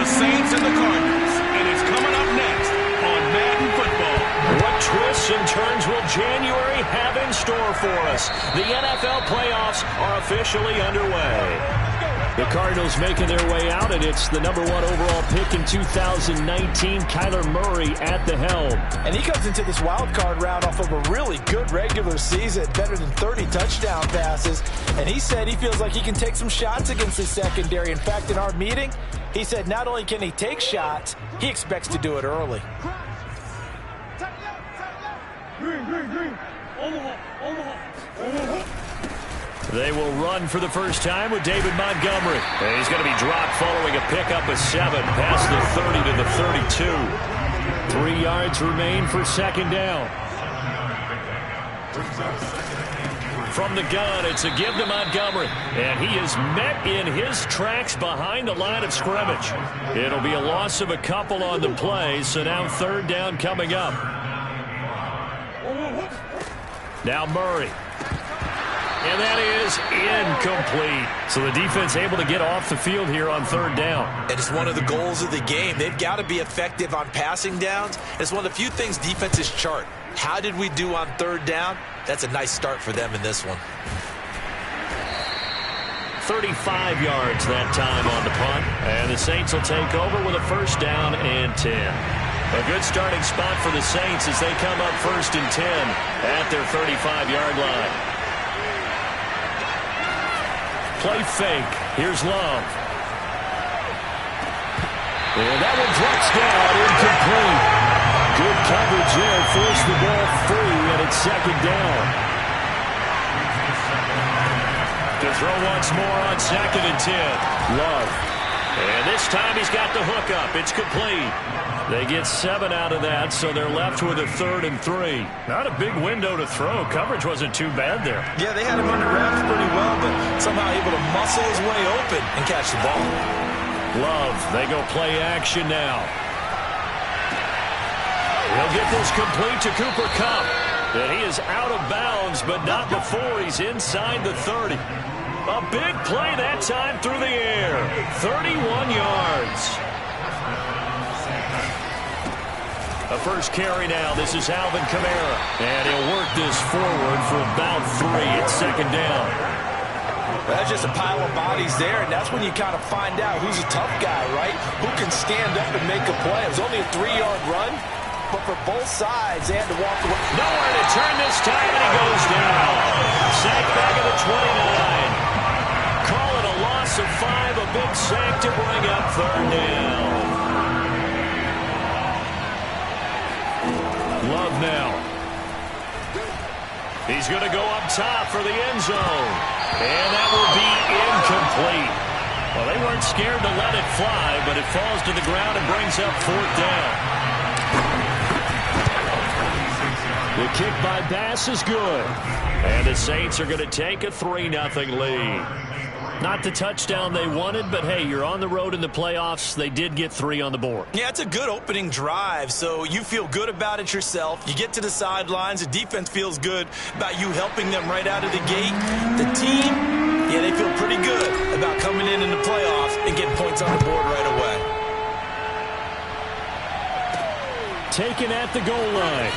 the Saints and the Cardinals, and it's coming up next on Madden Football. What twists and turns will January have in store for us? The NFL playoffs are officially underway. The Cardinals making their way out, and it's the #1 overall pick in 2019, Kyler Murray at the helm. And he comes into this wild card round off of a really good regular season, better than 30 touchdown passes. And he said he feels like he can take some shots against his secondary. In fact, in our meeting, he said not only can he take shots, he expects to do it early. They will run for the first time with David Montgomery. And he's going to be dropped following a pickup of 7 past the 30 to the 32. 3 yards remain for second down. From the gun, it's a give to Montgomery. And he is met in his tracks behind the line of scrimmage. It'll be a loss of a couple on the play, so now third down coming up. Now Murray. And that is incomplete. So the defense able to get off the field here on third down. And it's one of the goals of the game. They've got to be effective on passing downs. It's one of the few things defenses chart. How did we do on third down? That's a nice start for them in this one. 35 yards that time on the punt. And the Saints will take over with a first down and 10. A good starting spot for the Saints as they come up first and 10 at their 35-yard line. Play fake. Here's Love. And that one drops down, incomplete. Good coverage there. Forced the ball free, and it's second down. To throw once more on second and 10. Love. And this time he's got the hook up. It's complete. They get 7 out of that, so they're left with a 3rd and 3. Not a big window to throw. Coverage wasn't too bad there. Yeah, they had him under wraps pretty well, but somehow able to muscle his way open and catch the ball. Love, they go play action now. He'll get this complete to Cooper Kupp. And he is out of bounds, but not before he's inside the 30. A big play that time through the air. 31 yards. A first carry now. This is Alvin Kamara. And he'll work this forward for about 3 at second down. That's just a pile of bodies there, and that's when you kind of find out who's a tough guy, right? Who can stand up and make a play. It was only a 3-yard run, but for both sides, they had to walk away. Nowhere to turn this time, and he goes down. Sack back at the 29. Call it a loss of 5, a big sack to bring up third down. Love now. He's going to go up top for the end zone. And that will be incomplete. Well, they weren't scared to let it fly, but it falls to the ground and brings up fourth down. The kick by Bass is good. And the Saints are going to take a 3-0 lead. Not the touchdown they wanted, but hey, you're on the road in the playoffs. They did get 3 on the board. Yeah, it's a good opening drive, so you feel good about it yourself. You get to the sidelines. The defense feels good about you helping them right out of the gate. The team, yeah, they feel pretty good about coming in the playoffs and getting points on the board right away. Taken at the goal line.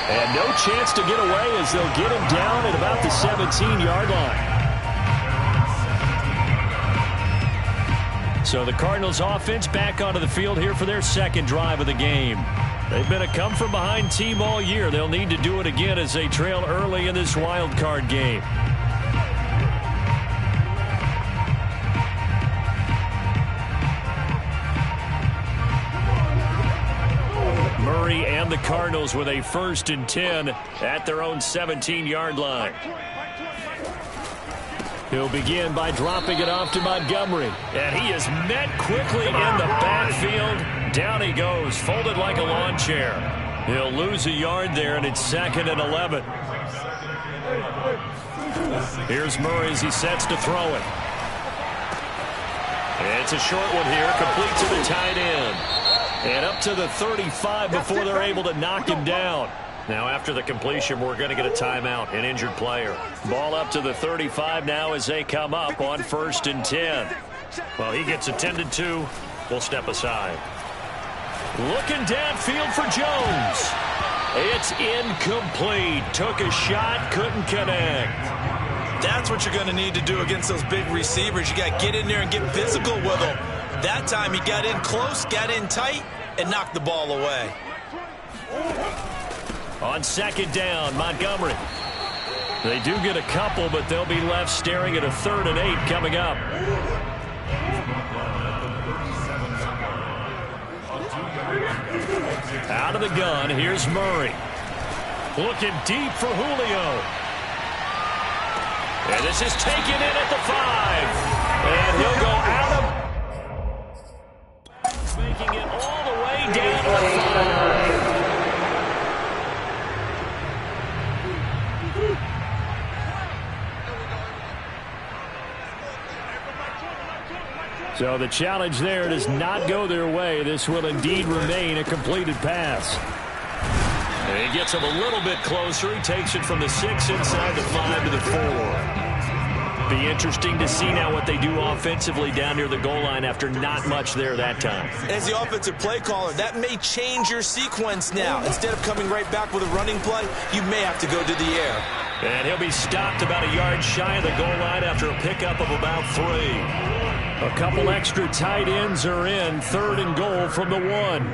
And no chance to get away as they'll get him down at about the 17-yard line. So the Cardinals offense back onto the field here for their second drive of the game. They've been a come-from-behind team all year. They'll need to do it again as they trail early in this wild card game. Murray and the Cardinals with a 1st and 10 at their own 17-yard line. He'll begin by dropping it off to Montgomery. And he is met quickly in the backfield. Down he goes, folded like a lawn chair. He'll lose a yard there, and it's 2nd and 11. Here's Murray as he sets to throw it. It's a short one here, complete to the tight end. And up to the 35 before they're able to knock him down. Now after the completion, we're going to get a timeout, an injured player. Ball up to the 35 now as they come up on 1st and 10. Well, he gets attended to. We'll step aside. Looking downfield for Jones. It's incomplete. Took a shot, couldn't connect. That's what you're going to need to do against those big receivers. You got to get in there and get physical with them. That time he got in close, got in tight, and knocked the ball away. On second down, Montgomery. They do get a couple, but they'll be left staring at a 3rd and 8 coming up. Out of the gun, here's Murray. Looking deep for Julio. And this is taken in at the 5. And he'll go out of... Making it all the way down to the 5. So the challenge there does not go their way. This will indeed remain a completed pass. And he gets him a little bit closer. He takes it from the 6 inside the 5 to the 4. Be interesting to see now what they do offensively down near the goal line after not much there that time. As the offensive play caller, that may change your sequence now. Instead of coming right back with a running play, you may have to go to the air. And he'll be stopped about a yard shy of the goal line after a pickup of about 3. A couple extra tight ends are in. 3rd and goal from the 1.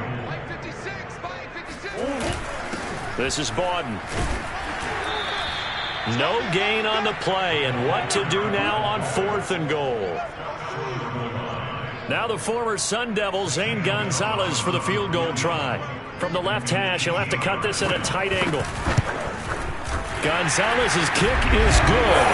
This is Bawden. No gain on the play, and what to do now on 4th and goal. Now the former Sun Devil, Zane Gonzalez, for the field goal try. From the left hash, he'll have to cut this at a tight angle. Gonzalez's kick is good.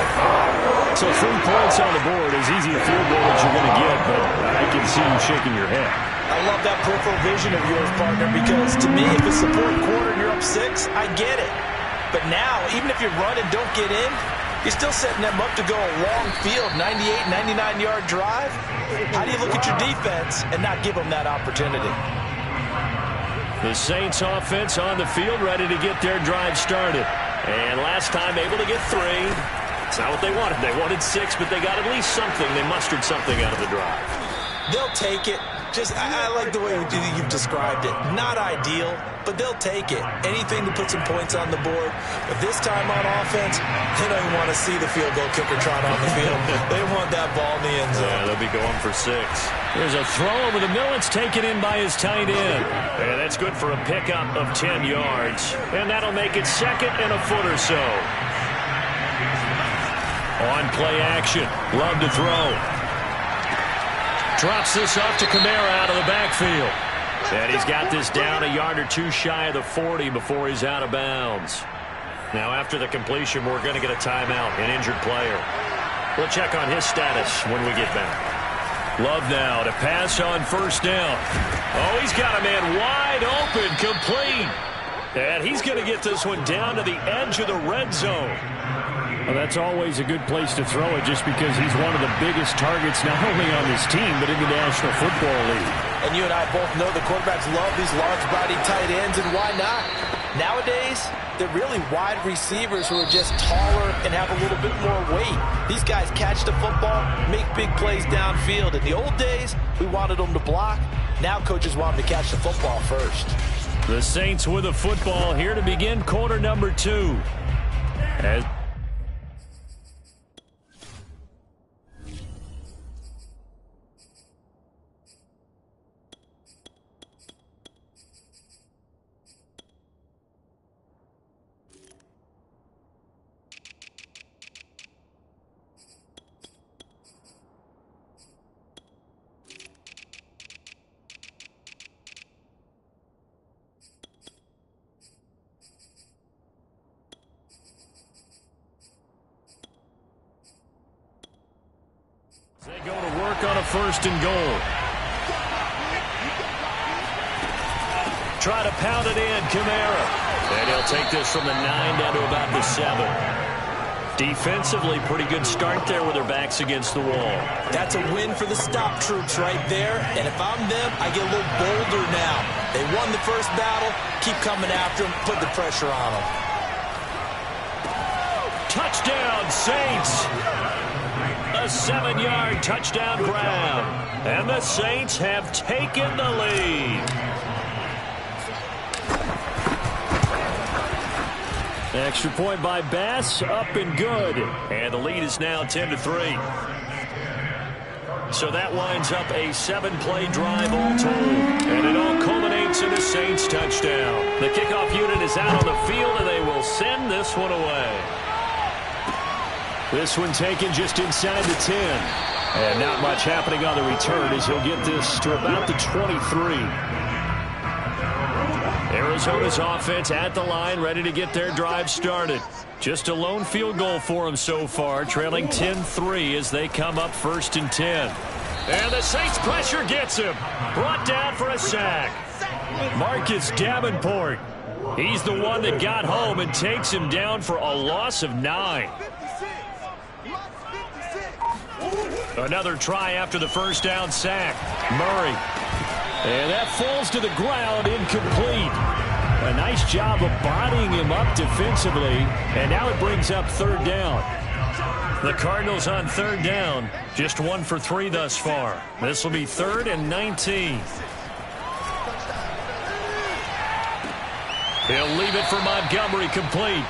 So 3 points on the board, as easy a field goal as you're going to get, but I can see you shaking your head. I love that peripheral vision of yours, partner, because to me, if it's the 4th quarter and you're up 6, I get it. But now, even if you run and don't get in, you're still setting them up to go a long field, 98, 99-yard drive. How do you look at your defense and not give them that opportunity? The Saints offense on the field, ready to get their drive started. And last time able to get 3. It's not what they wanted. They wanted 6, but they got at least something. They mustered something out of the drive. They'll take it. I like the way you've described it. Not ideal, but they'll take it. Anything to put some points on the board. But this time on offense, they don't even want to see the field goal kicker trot on the field. They want that ball in the end zone. Yeah, they'll be going for 6. There's a throw over the middle. It's taken in by his tight end. And that's good for a pickup of 10 yards. And that'll make it 2nd and a foot or so. On play action. Love to throw. Drops this off to Kamara out of the backfield. And he's got this down a yard or 2 shy of the 40 before he's out of bounds. Now after the completion, we're going to get a timeout, an injured player. We'll check on his status when we get back. Love now to pass on 1st down. Oh, he's got a man wide open, complete. And he's going to get this one down to the edge of the red zone. Well, that's always a good place to throw it just because he's one of the biggest targets not only on his team but in the National Football League. And you and I both know the quarterbacks love these large-bodied tight ends, and why not? Nowadays, they're really wide receivers who are just taller and have a little bit more weight. These guys catch the football, make big plays downfield. In the old days, we wanted them to block. Now coaches want them to catch the football first. The Saints with a football here to begin quarter number 2. As they go to work on a 1st and goal. Try to pound it in, Kamara. And he'll take this from the 9 down to about the 7. Defensively, pretty good start there with their backs against the wall. That's a win for the stop troops right there. And if I'm them, I get a little bolder now. They won the first battle. Keep coming after them. Put the pressure on them. Touchdown, Saints. a 7-yard touchdown grab. And the Saints have taken the lead. Extra point by Bass, up and good. And the lead is now 10-3. So that winds up a 7-play drive all told. And it all culminates in a Saints touchdown. The kickoff unit is out on the field, and they will send this one away. This one taken just inside the 10. And not much happening on the return as he'll get this to about the 23. Arizona's offense at the line, ready to get their drive started. Just a lone field goal for them so far, trailing 10-3 as they come up 1st and 10. And the Saints pressure gets him. Brought down for a sack. Marcus Davenport. He's the one that got home and takes him down for a loss of 9. Another try after the first down sack. Murray. And that falls to the ground, incomplete. A nice job of bodying him up defensively. And now it brings up 3rd down. The Cardinals on 3rd down. Just 1 for 3 thus far. This will be 3rd and 19. He'll leave it for Montgomery, complete.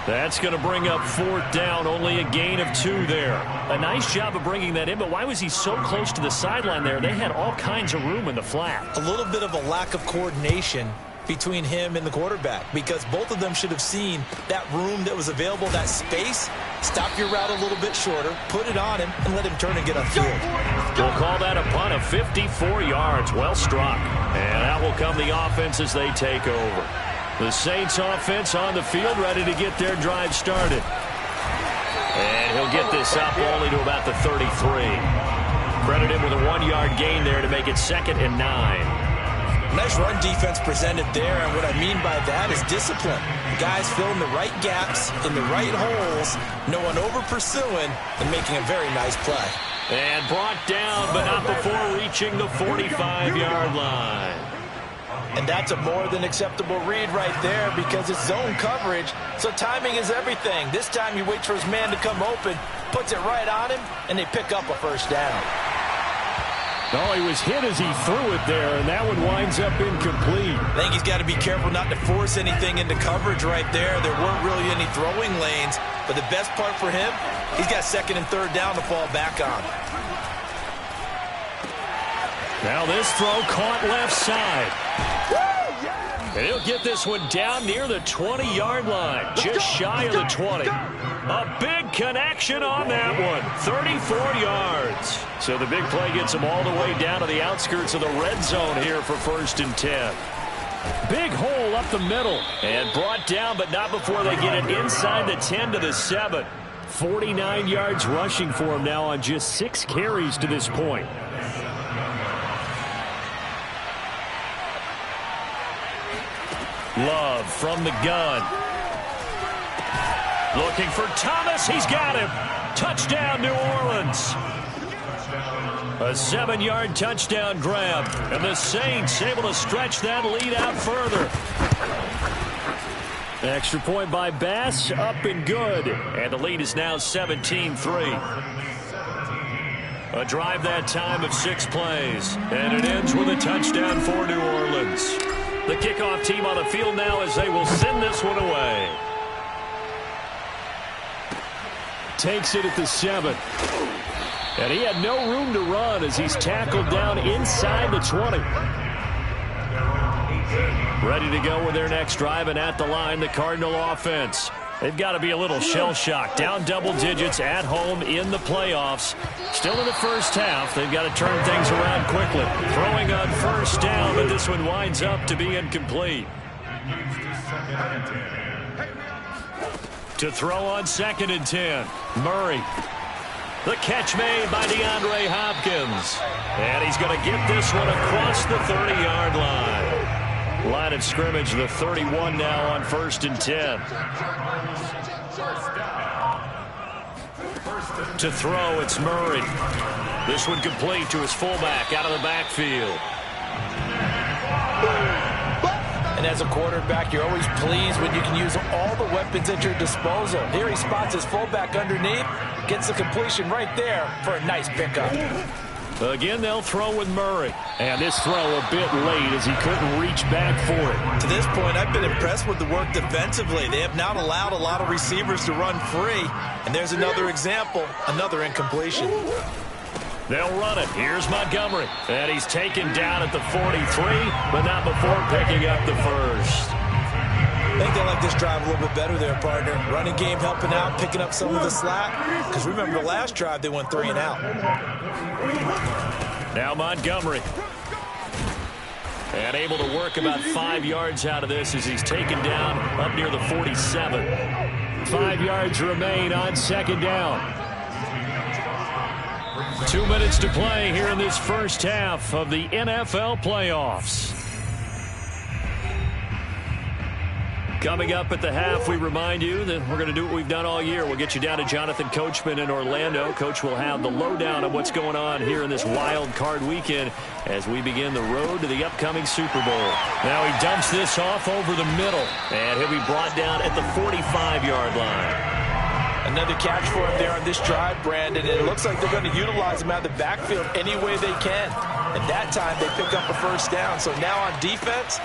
That's going to bring up 4th down, only a gain of 2 there. A nice job of bringing that in, but why was he so close to the sideline there? They had all kinds of room in the flat. A little bit of a lack of coordination between him and the quarterback, because both of them should have seen that room that was available, that space. Stop your route a little bit shorter, put it on him, and let him turn and get upfield. We'll call that a punt of 54 yards. Well struck. And out will come the offense as they take over. The Saints offense on the field, ready to get their drive started. And he'll get this up only to about the 33. Credit him with a 1-yard gain there to make it 2nd and 9. Nice run defense presented there, and what I mean by that is discipline. Guys filling the right gaps in the right holes, no one over-pursuing, and making a very nice play. And brought down, but not before reaching the 45-yard line. And that's a more than acceptable read right there because it's zone coverage, so timing is everything. This time he waits for his man to come open, puts it right on him, and they pick up a 1st down. Oh, he was hit as he threw it there, and that one winds up incomplete. I think he's got to be careful not to force anything into coverage right there. There weren't really any throwing lanes, but the best part for him, he's got 2nd and 3rd down to fall back on. Now this throw caught left side. And he'll get this one down near the 20-yard line, just shy of the 20. A big connection on that one, 34 yards. So the big play gets him all the way down to the outskirts of the red zone here for 1st and 10. Big hole up the middle. And brought down, but not before they get it inside the 10 to the 7. 49 yards rushing for him now on just 6 carries to this point. Love from the gun. Looking for Thomas. He's got him. Touchdown, New Orleans. A 7-yard touchdown grab. And the Saints able to stretch that lead out further. Extra point by Bass. Up and good. And the lead is now 17-3. A drive that time of 6 plays. And it ends with a touchdown for New Orleans. The kickoff team on the field now as they will send this one away. Takes it at the 7. And he had no room to run as he's tackled down inside the 20. Ready to go with their next drive, and at the line, the Cardinal offense. They've got to be a little shell-shocked. Down double digits at home in the playoffs. Still in the first half. They've got to turn things around quickly. Throwing on 1st down, but this one winds up to be incomplete. To throw on 2nd and 10. Murray. The catch made by DeAndre Hopkins. And he's going to get this one across the 30-yard line. Line of scrimmage, the 31 now on 1st and 10. To throw, it's Murray. This one complete to his fullback out of the backfield. And as a quarterback, you're always pleased when you can use all the weapons at your disposal. Here he spots his fullback underneath, Gets the completion right there for a nice pickup. Again, they'll throw with Murray. And this throw a bit late as he couldn't reach back for it. To this point, I've been impressed with the work defensively. They have not allowed a lot of receivers to run free. And there's another example, another incompletion. They'll run it. Here's Montgomery. And he's taken down at the 43, but not before picking up the first. I think they like this drive a little bit better there, partner. Running game helping out, picking up some of the slack. Because remember, the last drive, they went 3 and out. Now Montgomery. And able to work about 5 yards out of this as he's taken down up near the 47. 5 yards remain on second down. 2 minutes to play here in this first half of the NFL playoffs. Coming up at the half, we remind you that we're going to do what we've done all year. We'll get you down to Jonathan Coachman in Orlando. Coach will have the lowdown of what's going on here in this wild card weekend as we begin the road to the upcoming Super Bowl. Now he dumps this off over the middle, and he'll be brought down at the 45-yard line. Another catch for him there on this drive, Brandon, and it looks like they're going to utilize him out of the backfield any way they can. And that time they pick up a first down. So now on defense,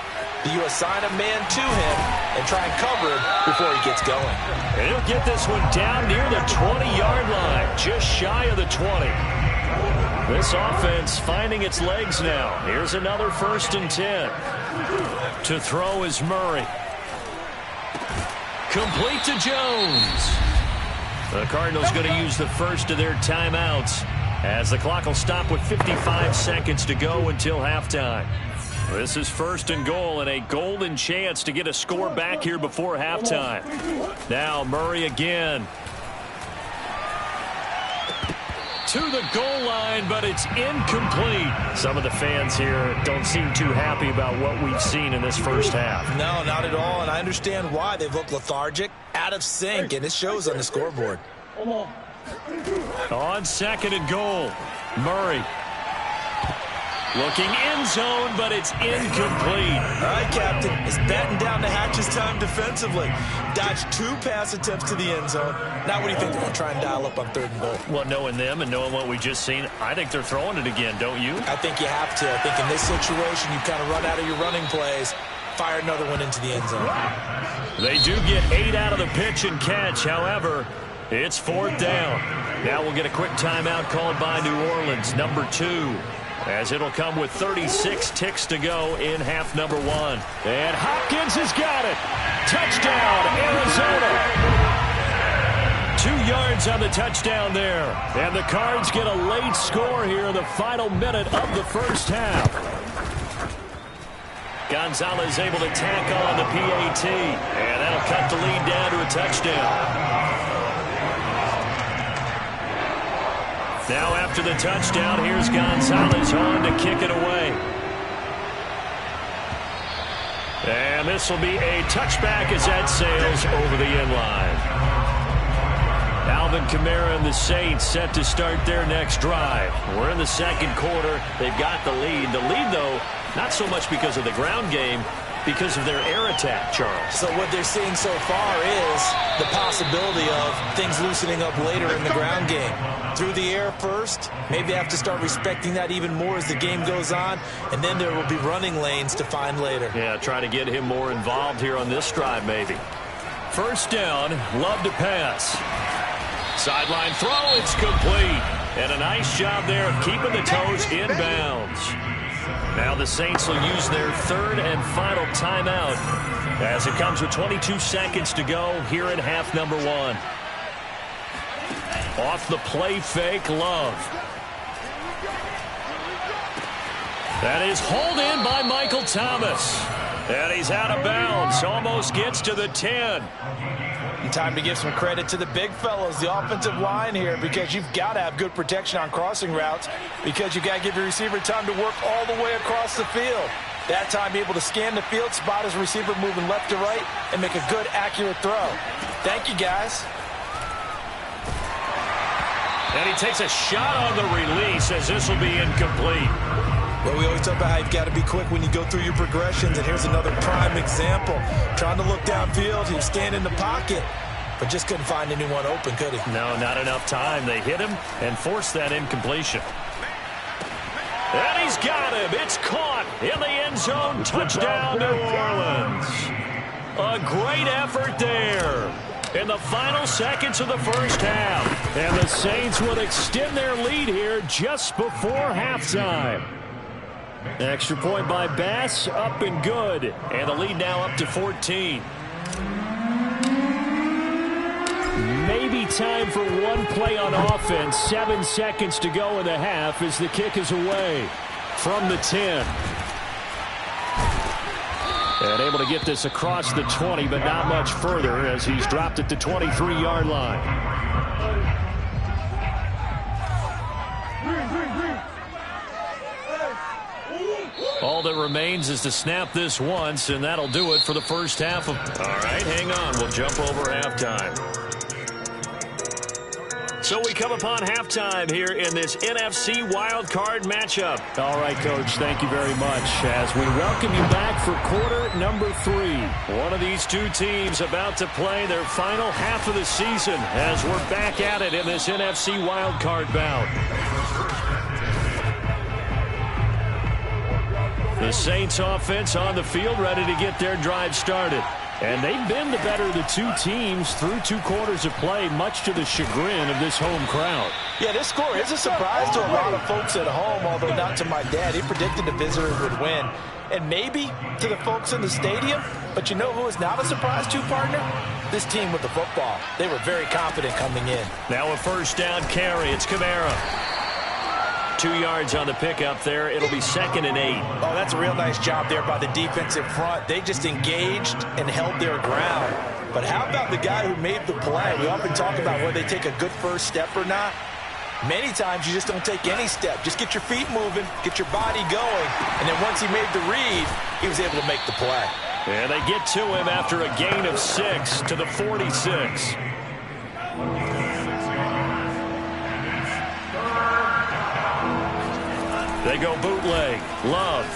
do you assign a man to him and try and cover him before he gets going? And he'll get this one down near the 20-yard line, just shy of the 20. This offense finding its legs now. Here's another 1st and 10. To throw is Murray. Complete to Jones. The Cardinals going to use the first of their timeouts as the clock will stop with 55 seconds to go until halftime. This is 1st and goal and a golden chance to get a score back here before halftime. Now Murray again. To the goal line, but it's incomplete. Some of the fans here don't seem too happy about what we've seen in this first half. No, not at all, and I understand why. They've looked lethargic, out of sync, and it shows on the scoreboard. On 2nd and goal, Murray. Looking end zone, but it's incomplete. All right, Captain. It's batten down the hatches time defensively. Dodged 2 pass attempts to the end zone. Now what do you think they're going to try and dial up on 3rd and goal? Well, knowing them and knowing what we just seen, I think they're throwing it again, don't you? I think you have to. I think in this situation, you kind of run out of your running plays, fire another one into the end zone. They do get 8 out of the pitch and catch. However, it's 4th down. Now we'll get a quick timeout called by New Orleans, number 2. As it'll come with 36 ticks to go in half number 1. And Hopkins has got it. Touchdown, Arizona. 2 yards on the touchdown there. And the Cards get a late score here in the final minute of the first half. Gonzalez able to tack on the PAT. And that'll cut the lead down to a touchdown. Now after the touchdown, here's Gonzalez on to kick it away. And this will be a touchback as that sails over the end line. Alvin Kamara and the Saints set to start their next drive. We're in the 2nd quarter. They've got the lead. The lead, though, not so much because of the ground game, because of their air attack, Charles. So what they're seeing so far is the possibility of things loosening up later in the ground game. Through the air first, maybe they have to start respecting that even more as the game goes on, and then there will be running lanes to find later. Yeah, try to get him more involved here on this drive, maybe. 1st down, Love to pass. Sideline throw, it's complete. And a nice job there of keeping the toes in bounds. Now the Saints will use their 3rd and final timeout as it comes with 22 seconds to go here in half number 1. Off the play fake, Love. That is hauled in by Michael Thomas. And he's out of bounds. Almost gets to the 10. And time to give some credit to the big fellows, the offensive line here, because you've got to have good protection on crossing routes, because you've got to give your receiver time to work all the way across the field. That time, be able to scan the field, spot his receiver moving left to right, and make a good, accurate throw. Thank you, guys. And he takes a shot on the release as this will be incomplete. Well, we always talk about how you've got to be quick when you go through your progressions, and here's another prime example. Trying to look downfield, he was standing in the pocket, but just couldn't find anyone open, could he? No, not enough time. They hit him and forced that incompletion. And he's got him. It's caught in the end zone. Touchdown, New Orleans. A great effort there in the final seconds of the first half. And the Saints will extend their lead here just before halftime. Extra point by Bass, up and good. And the lead now up to 14. Maybe time for one play on offense. 7 seconds to go in the half as the kick is away from the 10. And able to get this across the 20, but not much further as he's dropped at the 23-yard line. All that remains is to snap this once, and that'll do it for the first half of... All right, hang on. We'll jump over halftime. So we come upon halftime here in this NFC wildcard matchup. All right, Coach, thank you very much as we welcome you back for quarter number 3. One of these two teams about to play their final half of the season as we're back at it in this NFC wildcard bout. The Saints offense on the field ready to get their drive started. And they've been the better of the two teams through 2 quarters of play, much to the chagrin of this home crowd. Yeah, this score is a surprise to a lot of folks at home, although not to my dad. He predicted the visitors would win. And maybe to the folks in the stadium, but you know who is not a surprise to, partner? This team with the football. They were very confident coming in. Now a first down carry. It's Kamara. 2 yards on the pickup there. It'll be 2nd and 8. Oh, that's a real nice job there by the defensive front. They just engaged and held their ground. But how about the guy who made the play? We often talk about whether they take a good first step or not. Many times you just don't take any step. Just get your feet moving, get your body going, and then once he made the read, he was able to make the play. And they get to him after a gain of 6 to the 46. They go bootleg. Love.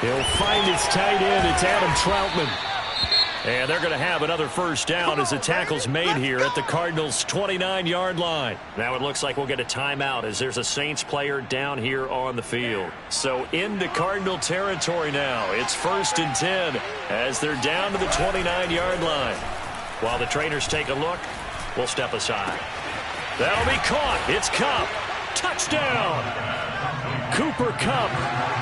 He'll find his tight end. It's Adam Troutman. And they're going to have another first down as the tackle's made here at the Cardinals' 29-yard line. Now it looks like we'll get a timeout as there's a Saints player down here on the field. So into Cardinal territory now. It's 1st and 10 as they're down to the 29-yard line. While the trainers take a look, we'll step aside. That'll be caught. It's Kupp. Touchdown! Cooper Kupp,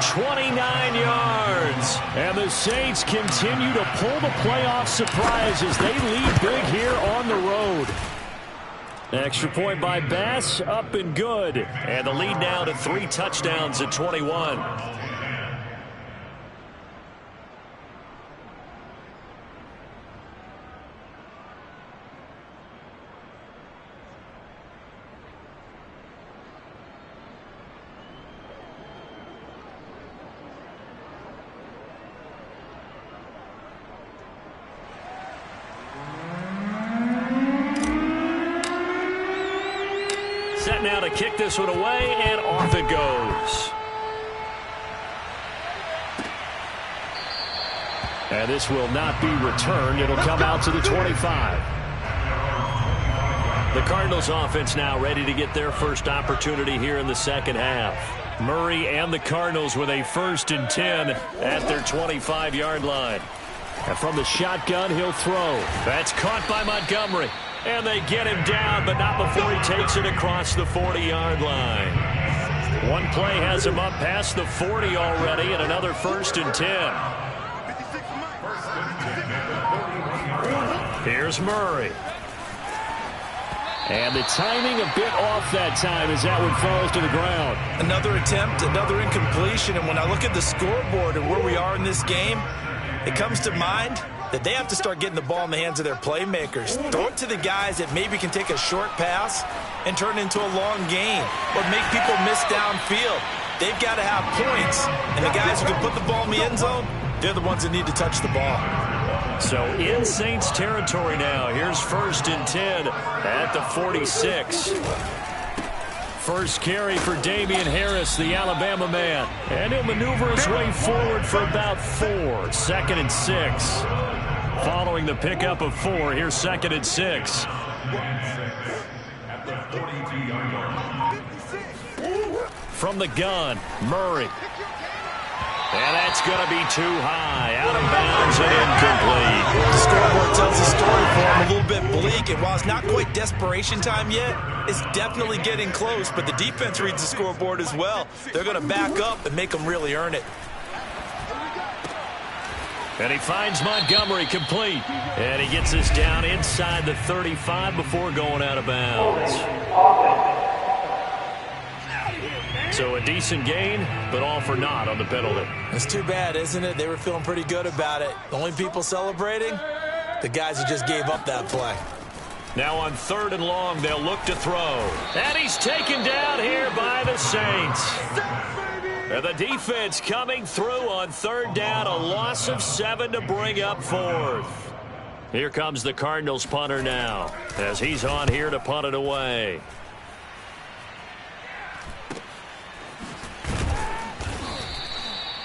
29 yards. And the Saints continue to pull the playoff surprise as they lead big here on the road. Extra point by Bass, up and good. And the lead now to 3 touchdowns at 21. Set now to kick this one away, and off it goes. And this will not be returned. It'll come out to the 25. The Cardinals offense now ready to get their first opportunity here in the second half. Murray and the Cardinals with a 1st and 10 at their 25-yard line. And from the shotgun, he'll throw. That's caught by Montgomery. And they get him down, but not before he takes it across the 40-yard line. One play has him up past the 40 already, and another 1st and 10. Here's Murray. And the timing a bit off that time as that one falls to the ground. Another attempt, another incompletion, and when I look at the scoreboard and where we are in this game, it comes to mind that they have to start getting the ball in the hands of their playmakers. Throw it to the guys that maybe can take a short pass and turn it into a long gain or make people miss downfield. They've got to have points, and the guys who can put the ball in the end zone, they're the ones that need to touch the ball. So in Saints territory now. Here's 1st and 10 at the 46. First carry for Damian Harris, the Alabama man. And he'll maneuver his way forward for about 4. 2nd and 6. Following the pickup of 4, here's 2nd and 6. From the gun, Murray. And that's going to be too high. Out of bounds and incomplete. The scoreboard tells the story for him, a little bit bleak. And while it's not quite desperation time yet, it's definitely getting close. But the defense reads the scoreboard as well. They're going to back up and make them really earn it. And he finds Montgomery complete. And he gets this down inside the 35 before going out of bounds. So a decent gain, but all for naught on the penalty. It's too bad, isn't it? They were feeling pretty good about it. The only people celebrating, the guys who just gave up that play. Now on 3rd and long, they'll look to throw. And he's taken down here by the Saints. And the defense coming through on 3rd down, a loss of 7 to bring up 4th. Here comes the Cardinals punter now, as he's on here to punt it away.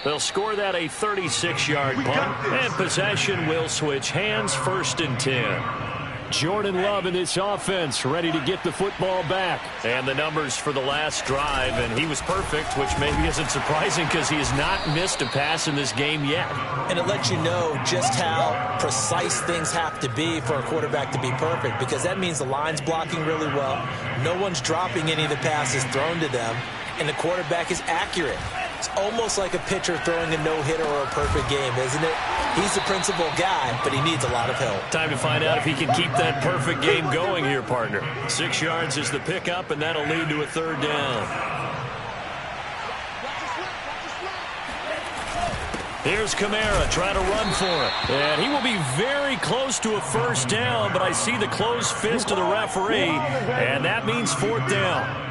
They'll score that a 36-yard punt, and possession will switch hands, 1st and 10. Jordan Love in this offense, ready to get the football back. And the numbers for the last drive, and he was perfect, which maybe isn't surprising because he has not missed a pass in this game yet. And it lets you know just how precise things have to be for a quarterback to be perfect, because that means the line's blocking really well, no one's dropping any of the passes thrown to them, and the quarterback is accurate. It's almost like a pitcher throwing a no-hitter or a perfect game, isn't it? He's the principal guy, but he needs a lot of help. Time to find out if he can keep that perfect game going here, partner. 6 yards is the pickup, and that'll lead to a 3rd down. Here's Kamara trying to run for it. And he will be very close to a 1st down, but I see the closed fist of the referee, and that means 4th down.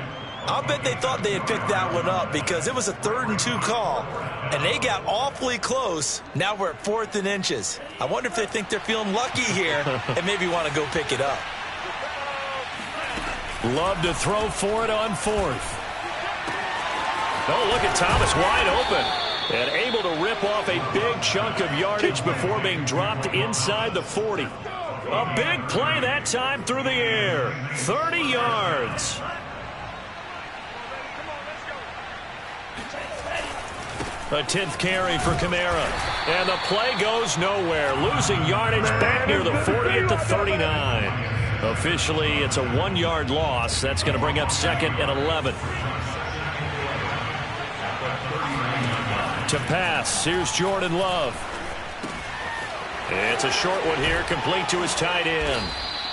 I'll bet they thought they had picked that one up because it was a 3rd and 2 call, and they got awfully close. Now we're at 4th and inches. I wonder if they think they're feeling lucky here and maybe want to go pick it up. Love to throw for it on 4th. Oh, look at Thomas wide open and able to rip off a big chunk of yardage before being dropped inside the 40. A big play that time through the air. 30 yards. A 10th carry for Kamara. And the play goes nowhere. Losing yardage back near the 40 at the 39. Officially, it's a 1-yard loss. That's going to bring up 2nd and 11. To pass, here's Jordan Love. It's a short one here, complete to his tight end.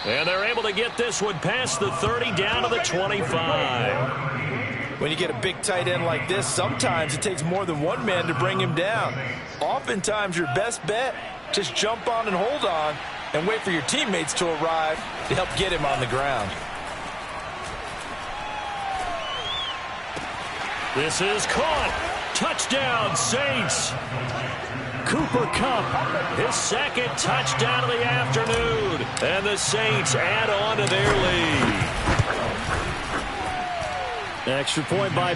And they're able to get this one past the 30 down to the 25. When you get a big tight end like this, sometimes it takes more than one man to bring him down. Oftentimes, your best bet, just jump on and hold on and wait for your teammates to arrive to help get him on the ground. This is caught. Touchdown, Saints. Cooper Kupp, his 2nd touchdown of the afternoon. And the Saints add on to their lead. Extra point by...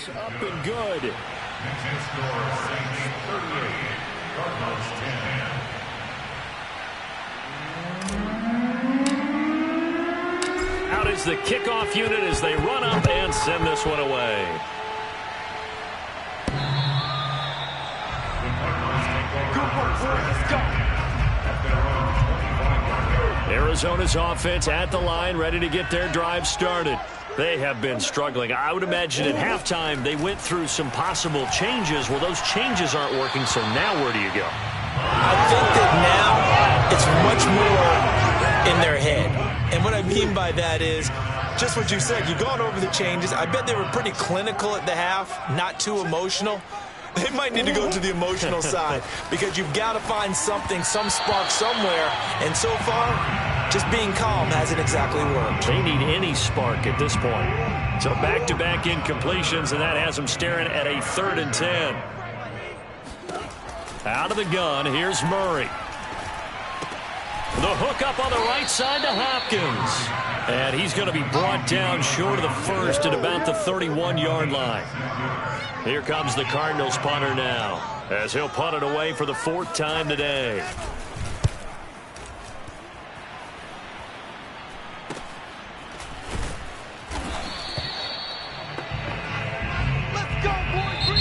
is up and good. Out is the kickoff unit as they run up and send this one away. Arizona's offense at the line, ready to get their drive started. They have been struggling. I would imagine at halftime they went through some possible changes. Well, those changes aren't working, so now where do you go? I think that now it's much more in their head. And what I mean by that is just what you said. You've gone over the changes. I bet they were pretty clinical at the half, not too emotional. They might need to go to the emotional side because you've got to find something, some spark somewhere. And so far, just being calm hasn't exactly worked. They need any spark at this point. So back-to-back incompletions, and that has them staring at a 3rd and 10. Out of the gun, here's Murray. The hook up on the right side to Hopkins. And he's going to be brought down short of the first at about the 31-yard line. Here comes the Cardinals punter now, as he'll punt it away for the 4th time today.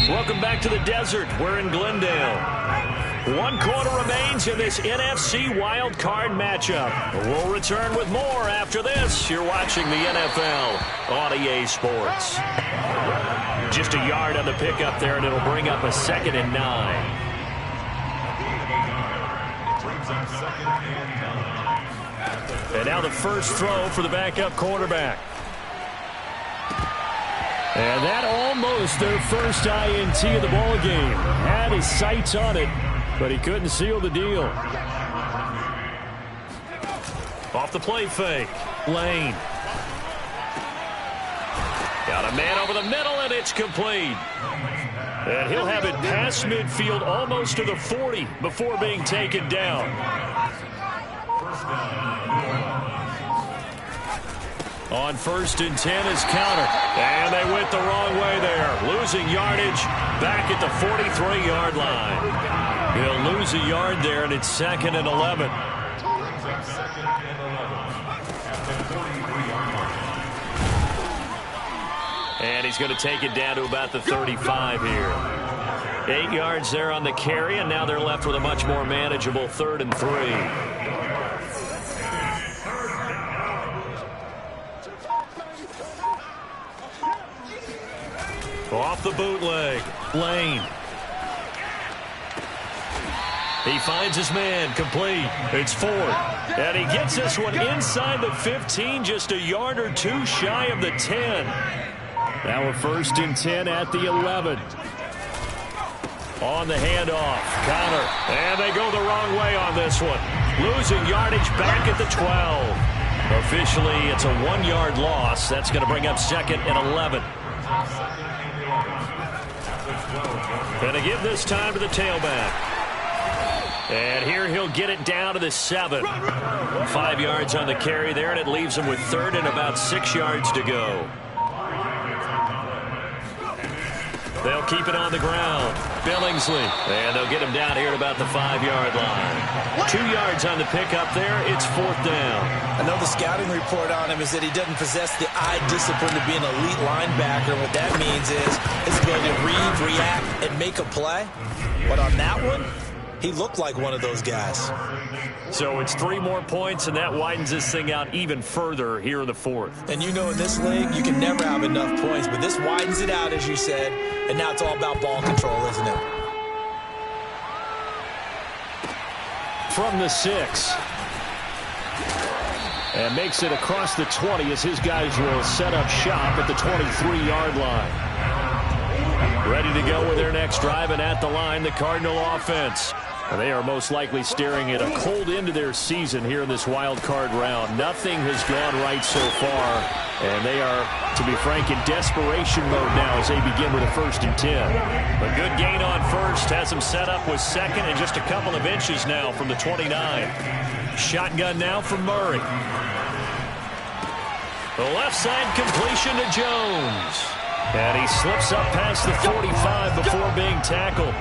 Welcome back to the desert. We're in Glendale. 1 quarter remains in this NFC Wild Card matchup. We'll return with more after this. You're watching the NFL on EA Sports. Just a yard on the pickup there, and it'll bring up a 2nd and 9. And now the first throw for the backup quarterback. And that almost their first INT of the ball game. Had his sights on it, but he couldn't seal the deal. Off the play fake, Lane. Got a man over the middle, and it's complete. And he'll have it past midfield almost to the 40 before being taken down. On 1st and 10 is counter. And they went the wrong way there. Losing yardage back at the 43-yard line. He'll lose a yard there, and it's 2nd and 11. And he's going to take it down to about the 35 here. 8 yards there on the carry, and now they're left with a much more manageable 3rd and 3. Off the bootleg, Lane. He finds his man, complete. It's 4. And he gets this one inside the 15, just a yard or 2 shy of the 10. Now a 1st and 10 at the 11. On the handoff, counter. And they go the wrong way on this one. Losing yardage back at the 12. Officially, it's a 1-yard loss. That's going to bring up 2nd and 11. Going to give this time to the tailback. And here he'll get it down to the 7. 5 yards on the carry there, and it leaves him with 3rd and about 6 yards to go. They'll keep it on the ground. Billingsley. And they'll get him down here at about the 5-yard line. 2 yards on the pickup there. It's 4th down. I know the scouting report on him is that he doesn't possess the eye discipline to be an elite linebacker. What that means is his ability to read, react, and make a play. But on that one, he looked like one of those guys. So it's 3 more points, and that widens this thing out even further here in the 4th. And you know in this league, you can never have enough points, but this widens it out, as you said, and now it's all about ball control, isn't it? From the 6. And makes it across the 20 as his guys will set up shop at the 23-yard line. Ready to go with their next drive, and at the line, the Cardinal offense. And they are most likely staring at a cold end to their season here in this wild card round. Nothing has gone right so far, and they are, to be frank, in desperation mode now as they begin with a 1st and 10. A good gain on 1st has them set up with 2nd and just a couple of inches now from the 29. Shotgun now from Murray. The left side completion to Jones. And he slips up past the 45 before being tackled.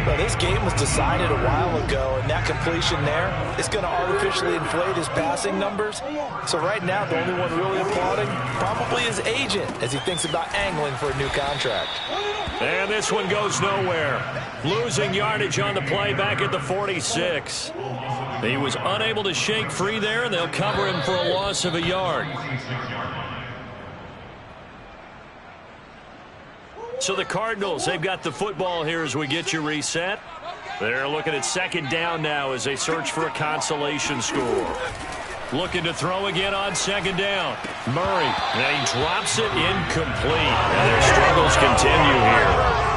Well, this game was decided a while ago, and that completion there is going to artificially inflate his passing numbers. So right now, the only one really applauding probably his agent as he thinks about angling for a new contract. And this one goes nowhere. Losing yardage on the play back at the 46. He was unable to shake free there, and they'll cover him for a loss of a yard. So the Cardinals, they've got the football here as we get you reset. They're looking at second down now as they search for a consolation score. Looking to throw again on second down. Murray, and he drops it incomplete. And their struggles continue here.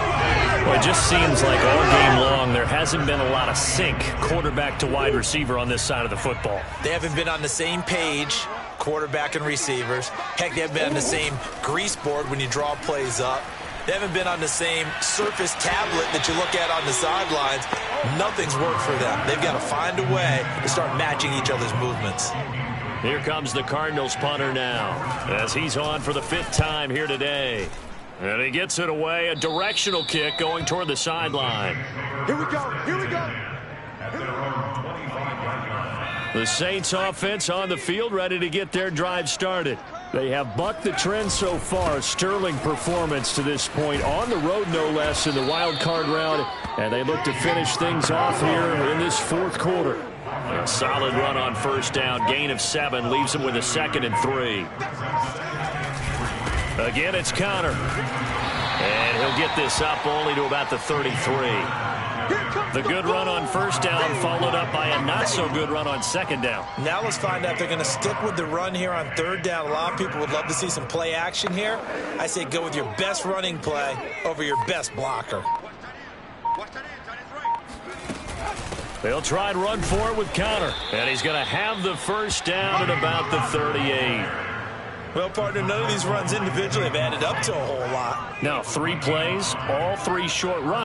Well, it just seems like all game long there hasn't been a lot of sync quarterback to wide receiver on this side of the football. They haven't been on the same page, quarterback and receivers. Heck, they haven't been on the same grease board when you draw plays up. They haven't been on the same surface tablet that you look at on the sidelines. Nothing's worked for them. They've got to find a way to start matching each other's movements. Here comes the Cardinals punter now as he's on for the 5th time here today. And he gets it away, a directional kick going toward the sideline. Here we go. Here we go. The Saints offense on the field ready to get their drive started. They have bucked the trend so far. Sterling performance to this point on the road, no less, in the wild card round. And they look to finish things off here in this 4th quarter. A solid run on first down. Gain of 7 leaves him with a 2nd and 3. Again, it's Conner. And he'll get this up only to about the 33. The good run on first down followed up by a not-so-good run on second down. Now let's find out if they're going to stick with the run here on 3rd down. A lot of people would love to see some play action here. I say go with your best running play over your best blocker. They'll try and run for it with Conner. And he's going to have the first down at about the 38. Well, partner, none of these runs individually have added up to a whole lot. Now 3 plays, all 3 short runs.